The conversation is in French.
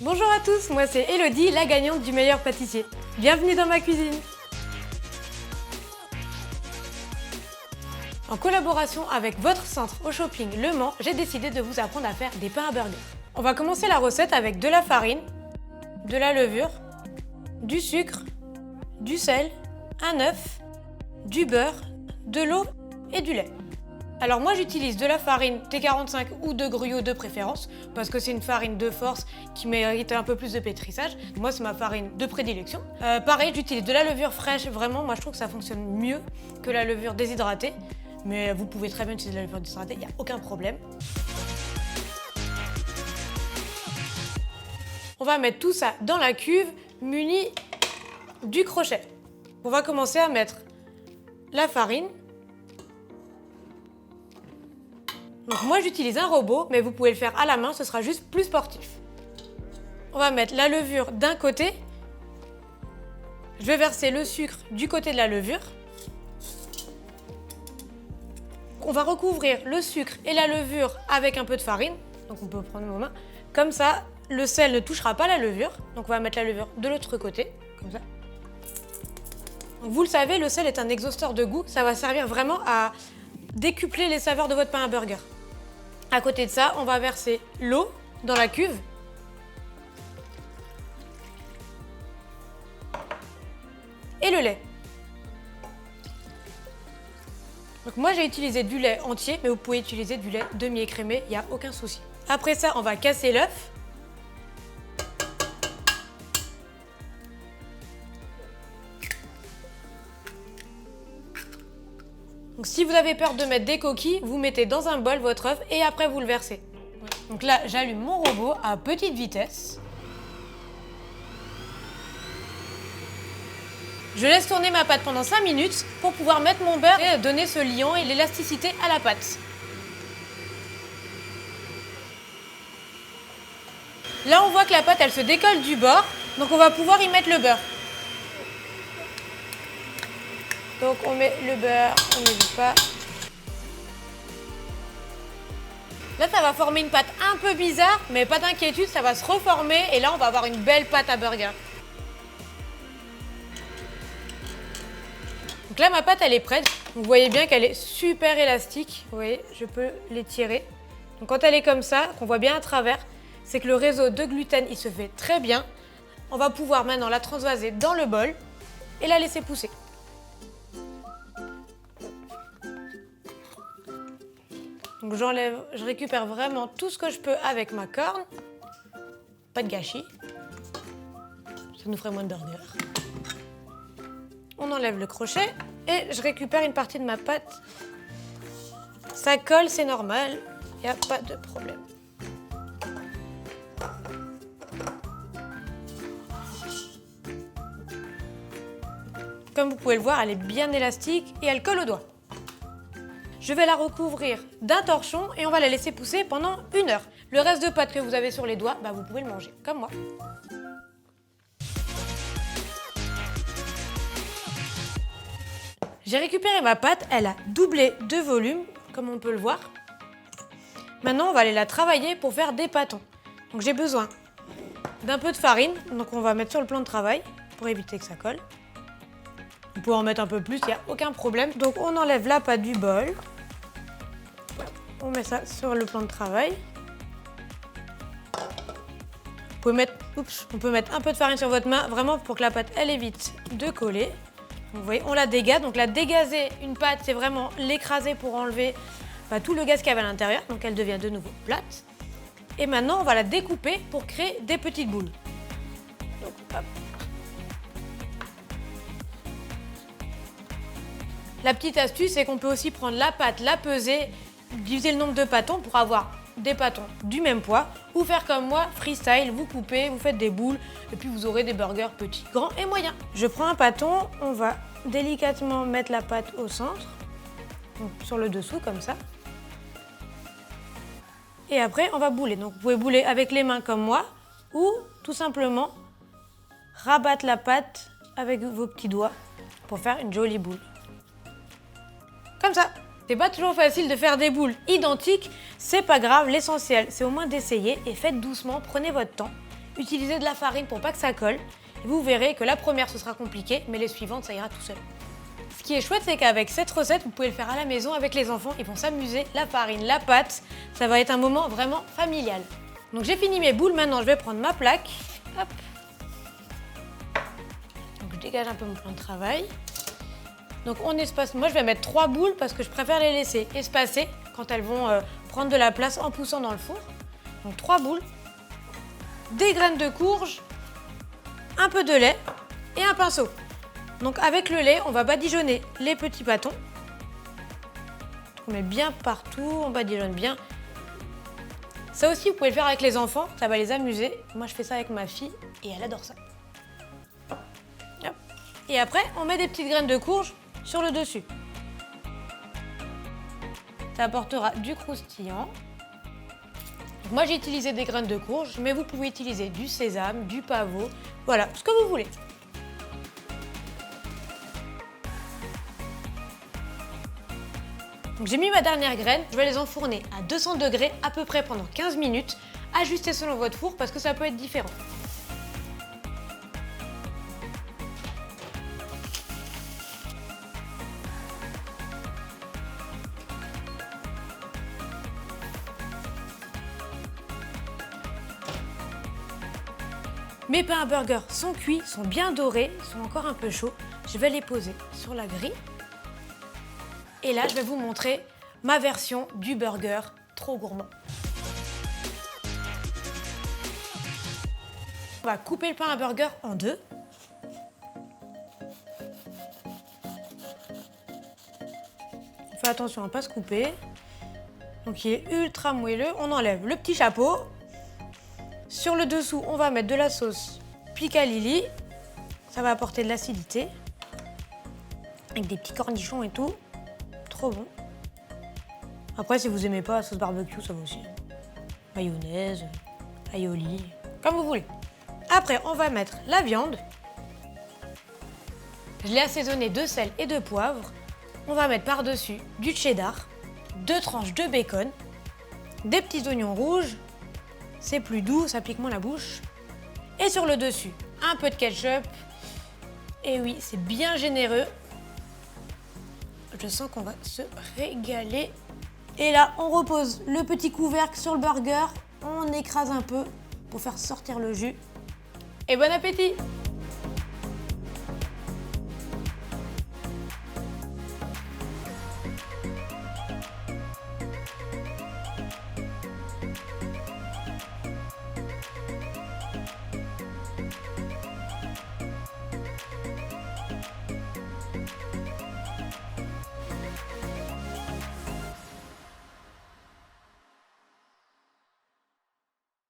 Bonjour à tous, moi c'est Elodie, la gagnante du meilleur pâtissier. Bienvenue dans ma cuisine. En collaboration avec votre centre au shopping Le Mans, j'ai décidé de vous apprendre à faire des pains à burger. On va commencer la recette avec de la farine, de la levure, du sucre, du sel, un œuf, du beurre, de l'eau et du lait. Alors moi j'utilise de la farine T45 ou de gruyot de préférence parce que c'est une farine de force qui mérite un peu plus de pétrissage. Moi c'est ma farine de prédilection. Pareil, j'utilise de la levure fraîche, vraiment moi je trouve que ça fonctionne mieux que la levure déshydratée. Mais vous pouvez très bien utiliser de la levure déshydratée, il n'y a aucun problème. On va mettre tout ça dans la cuve munie du crochet. On va commencer à mettre la farine. Donc moi j'utilise un robot, mais vous pouvez le faire à la main, ce sera juste plus sportif. On va mettre la levure d'un côté. Je vais verser le sucre du côté de la levure. On va recouvrir le sucre et la levure avec un peu de farine. Donc on peut prendre nos mains. Comme ça, le sel ne touchera pas la levure. Donc on va mettre la levure de l'autre côté, comme ça. Donc vous le savez, le sel est un exhausteur de goût. Ça va servir vraiment à décupler les saveurs de votre pain à burger. À côté de ça, on va verser l'eau dans la cuve. Et le lait. Donc moi j'ai utilisé du lait entier, mais vous pouvez utiliser du lait demi-écrémé, il n'y a aucun souci. Après ça, on va casser l'œuf. Donc si vous avez peur de mettre des coquilles, vous mettez dans un bol votre œuf et après vous le versez. Donc là, j'allume mon robot à petite vitesse. Je laisse tourner ma pâte pendant 5 minutes pour pouvoir mettre mon beurre et donner ce liant et l'élasticité à la pâte. Là, on voit que la pâte, elle se décolle du bord, donc on va pouvoir y mettre le beurre. Donc on met le beurre, on n'hésite pas. Là, ça va former une pâte un peu bizarre, mais pas d'inquiétude, ça va se reformer et là, on va avoir une belle pâte à burger. Donc là, ma pâte, elle est prête. Vous voyez bien qu'elle est super élastique. Vous voyez, je peux l'étirer. Donc quand elle est comme ça, qu'on voit bien à travers, c'est que le réseau de gluten, il se fait très bien. On va pouvoir maintenant la transvaser dans le bol et la laisser pousser. Donc j'enlève, je récupère vraiment tout ce que je peux avec ma corne. Pas de gâchis. Ça nous ferait moins de burger. On enlève le crochet et je récupère une partie de ma pâte. Ça colle, c'est normal, il n'y a pas de problème. Comme vous pouvez le voir, elle est bien élastique et elle colle au doigt. Je vais la recouvrir d'un torchon et on va la laisser pousser pendant 1 heure. Le reste de pâte que vous avez sur les doigts, vous pouvez le manger, comme moi. J'ai récupéré ma pâte, elle a doublé de volume, comme on peut le voir. Maintenant, on va aller la travailler pour faire des pâtons. Donc j'ai besoin d'un peu de farine, donc on va mettre sur le plan de travail pour éviter que ça colle. Vous pouvez en mettre un peu plus, il n'y a aucun problème. Donc on enlève la pâte du bol. On met ça sur le plan de travail. On peut mettre un peu de farine sur votre main, vraiment pour que la pâte elle évite de coller. Vous voyez, on la dégaze. Donc la dégazer une pâte, c'est vraiment l'écraser pour enlever tout le gaz qu'il y avait à l'intérieur. Donc elle devient de nouveau plate. Et maintenant, on va la découper pour créer des petites boules. Donc, hop. La petite astuce, c'est qu'on peut aussi prendre la pâte, la peser, diviser le nombre de pâtons pour avoir des pâtons du même poids, ou faire comme moi, freestyle, vous coupez, vous faites des boules, et puis vous aurez des burgers petits, grands et moyens. Je prends un pâton, on va délicatement mettre la pâte au centre, donc sur le dessous comme ça. Et après, on va bouler. Donc vous pouvez bouler avec les mains comme moi, ou tout simplement rabattre la pâte avec vos petits doigts pour faire une jolie boule. Comme ça. C'est pas toujours facile de faire des boules identiques, c'est pas grave, l'essentiel c'est au moins d'essayer et faites doucement, prenez votre temps Utilisez de la farine pour pas que ça colle. Et vous verrez que la première, ce sera compliqué, mais les suivantes, ça ira tout seul. Ce qui est chouette, c'est qu'avec cette recette, vous pouvez le faire à la maison avec les enfants. Ils vont s'amuser, la farine, la pâte. Ça va être un moment vraiment familial. Donc j'ai fini mes boules, maintenant je vais prendre ma plaque. Hop. Donc je dégage un peu mon plan de travail. Donc on espace, moi je vais mettre 3 boules parce que je préfère les laisser espacer quand elles vont prendre de la place en poussant dans le four. Donc 3 boules, des graines de courge, un peu de lait et un pinceau. Donc avec le lait, on va badigeonner les petits pâtons. On met bien partout, on badigeonne bien. Ça aussi, vous pouvez le faire avec les enfants, ça va les amuser. Moi, je fais ça avec ma fille et elle adore ça. Hop. Et après, on met des petites graines de courge sur le dessus. Ça apportera du croustillant. Donc moi, j'ai utilisé des graines de courge, mais vous pouvez utiliser du sésame, du pavot, voilà, ce que vous voulez. J'ai mis ma dernière graine, je vais les enfourner à 200 degrés à peu près pendant 15 minutes. Ajustez selon votre four parce que ça peut être différent. Mes pains à burger sont cuits, sont bien dorés, sont encore un peu chauds. Je vais les poser sur la grille. Et là, je vais vous montrer ma version du burger trop gourmand. On va couper le pain à burger en deux. Faites attention à ne pas se couper. Donc il est ultra moelleux. On enlève le petit chapeau. Sur le dessous, on va mettre de la sauce piccalilli. Ça va apporter de l'acidité. Avec des petits cornichons et tout. Trop bon. Après, si vous aimez pas la sauce barbecue, ça va aussi. Mayonnaise, aioli, comme vous voulez. Après, on va mettre la viande. Je l'ai assaisonnée de sel et de poivre. On va mettre par-dessus du cheddar, 2 tranches de bacon, des petits oignons rouges. C'est plus doux, ça pique moins la bouche. Et sur le dessus, un peu de ketchup. Et oui, c'est bien généreux. Je sens qu'on va se régaler. Et là, on repose le petit couvercle sur le burger. On écrase un peu pour faire sortir le jus. Et bon appétit!